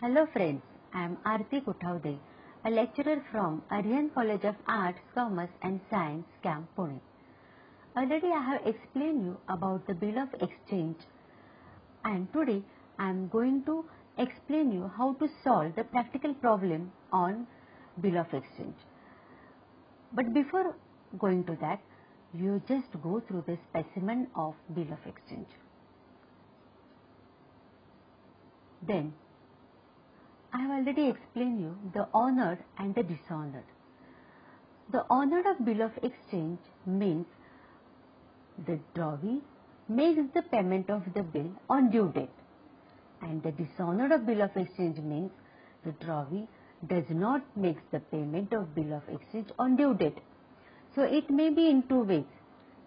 Hello friends, I am Aarti Kuthaude, a lecturer from Aryan College of Arts, Commerce and Science, Camp, Pune. Already I have explained you about the bill of exchange, and today I am going to explain you how to solve the practical problem on bill of exchange. But before going to that, you just go through the specimen of bill of exchange. Then I have already explained you the honored and the dishonored. The honored of bill of exchange means the drawee makes the payment of the bill on due date, and the dishonored of bill of exchange means the drawee does not make the payment of bill of exchange on due date. So it may be in two ways: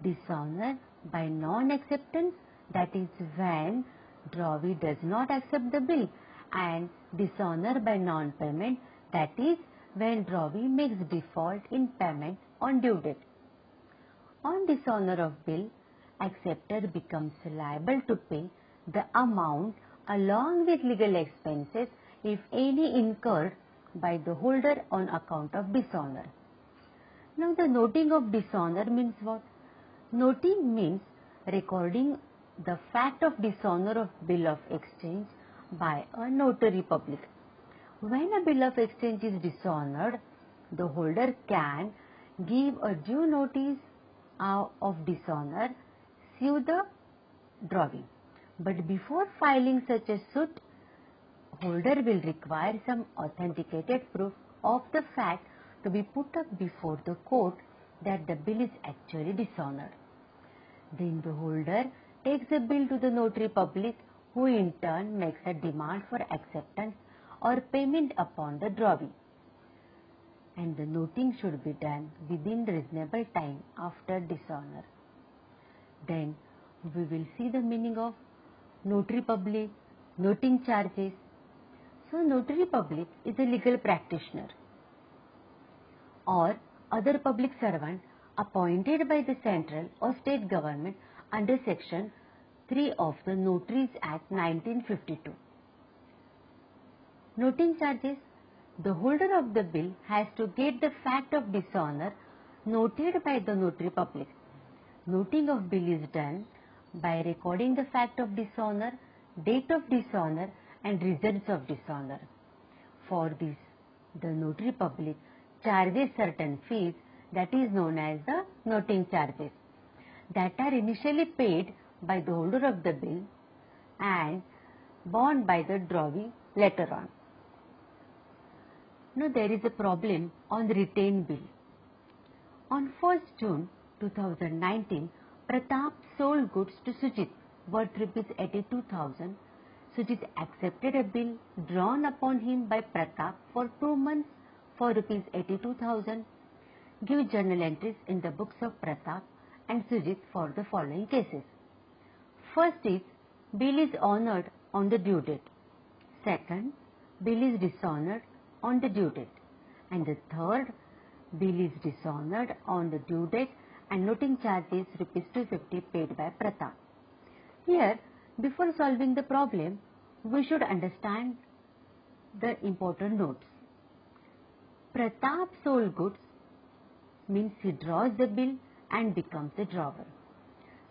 dishonor by non-acceptance, that is when drawee does not accept the bill, and dishonor by non-payment, that is when drawee makes default in payment on due date. On dishonor of bill, acceptor becomes liable to pay the amount along with legal expenses, if any, incurred by the holder on account of dishonor. Now the noting of dishonor means what? Noting means recording the fact of dishonor of bill of exchange by a notary public. When a bill of exchange is dishonored, the holder can give a due notice of dishonor, sue the drawee. But before filing such a suit, holder will require some authenticated proof of the fact to be put up before the court that the bill is actually dishonored. Then the holder takes the bill to the notary public, who in turn makes a demand for acceptance or payment upon the drawee. And the noting should be done within reasonable time after dishonor. Then we will see the meaning of notary public, noting charges. So notary public is a legal practitioner or other public servant appointed by the central or state government under section 3 of the Notaries Act 1952. Noting charges: the holder of the bill has to get the fact of dishonor noted by the notary public. Noting of bill is done by recording the fact of dishonor, date of dishonor and results of dishonor. For this, the notary public charges certain fees, that is known as the noting charges, that are initially paid by the holder of the bill and borne by the drawee later on. Now there is a problem on the retained bill. On 1st June 2019, Pratap sold goods to Sujit worth Rs 82,000. Sujit accepted a bill drawn upon him by Pratap for 2 months for Rs 82,000. Give journal entries in the books of Pratap and Sujit for the following cases. First is, bill is honored on the due date. Second, bill is dishonored on the due date. And the third, bill is dishonored on the due date and noting charges Rs 250 paid by Pratap. Here, before solving the problem, we should understand the important notes. Pratap sold goods means he draws the bill and becomes the drawer.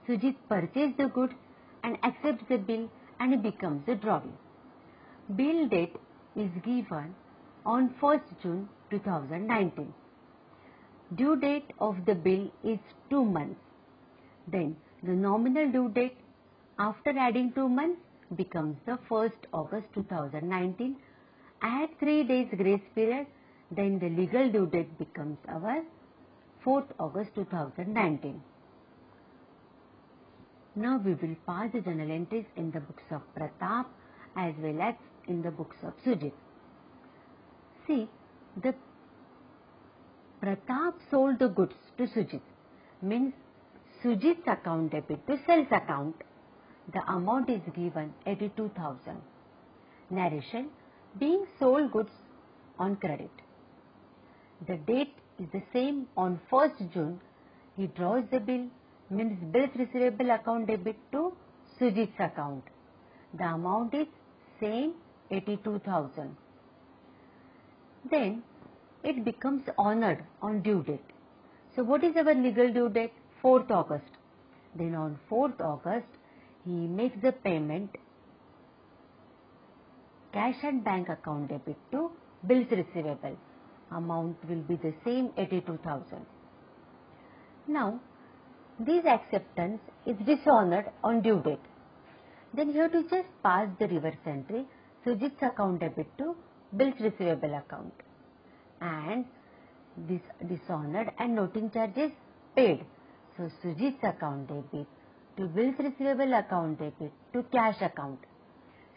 Sujit purchased the goods and accepts the bill and he becomes the drawee. Bill date is given on 1st June 2019. Due date of the bill is 2 months. Then the nominal due date after adding 2 months becomes the 1st August 2019. Add 3 days grace period, then the legal due date becomes our 4th August 2019. Now we will pass the journal entries in the books of Pratap as well as in the books of Sujit. See, the Pratap sold the goods to Sujit means Sujit's account debit to sales account. The amount is given 82,000. Narration: being sold goods on credit. The date is the same on 1st June. He draws the bill means bills receivable account debit to Sujit's account. The amount is same 82,000. Then it becomes honored on due date. So what is our legal due date? 4th August. Then on 4th August, he makes the payment cash and bank account debit to bills receivable. Amount will be the same 82,000. Now, this acceptance is dishonored on due date. Then you have to just pass the reverse entry, Sujit's account debit to bills receivable account. And this dishonored and noting charges paid. So Sujit's account debit to bills receivable account debit to cash account.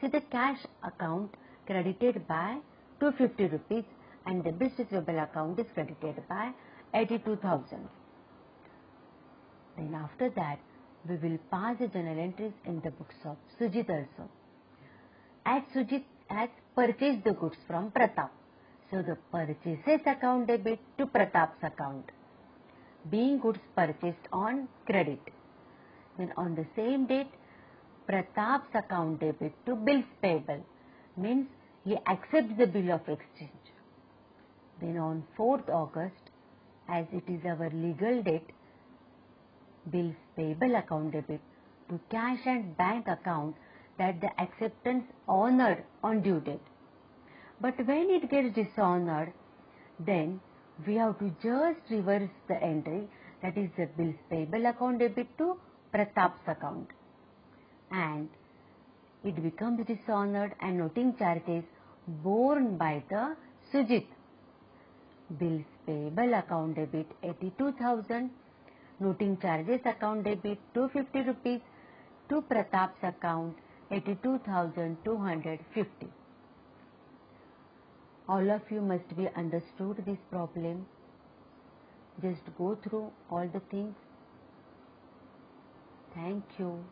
See, the cash account credited by 250 rupees and the bills receivable account is credited by 82,000. Then after that, we will pass the journal entries in the books of Sujit also. As Sujit has purchased the goods from Pratap, so the purchases account debit to Pratap's account, being goods purchased on credit. Then on the same date, Pratap's account debit to bills payable, means he accepts the bill of exchange. Then on 4th August, as it is our legal date, bills payable account debit to cash and bank account, that the acceptance honored on due date. But when it gets dishonored, then we have to just reverse the entry, that is the bills payable account debit to Pratap's account. And it becomes dishonored and noting charges borne by the Sujit. Bills payable account debit 82,000, noting charges account debit 250 rupees to Pratap's account 82,250. All of you must be understood this problem. Just go through all the things. Thank you.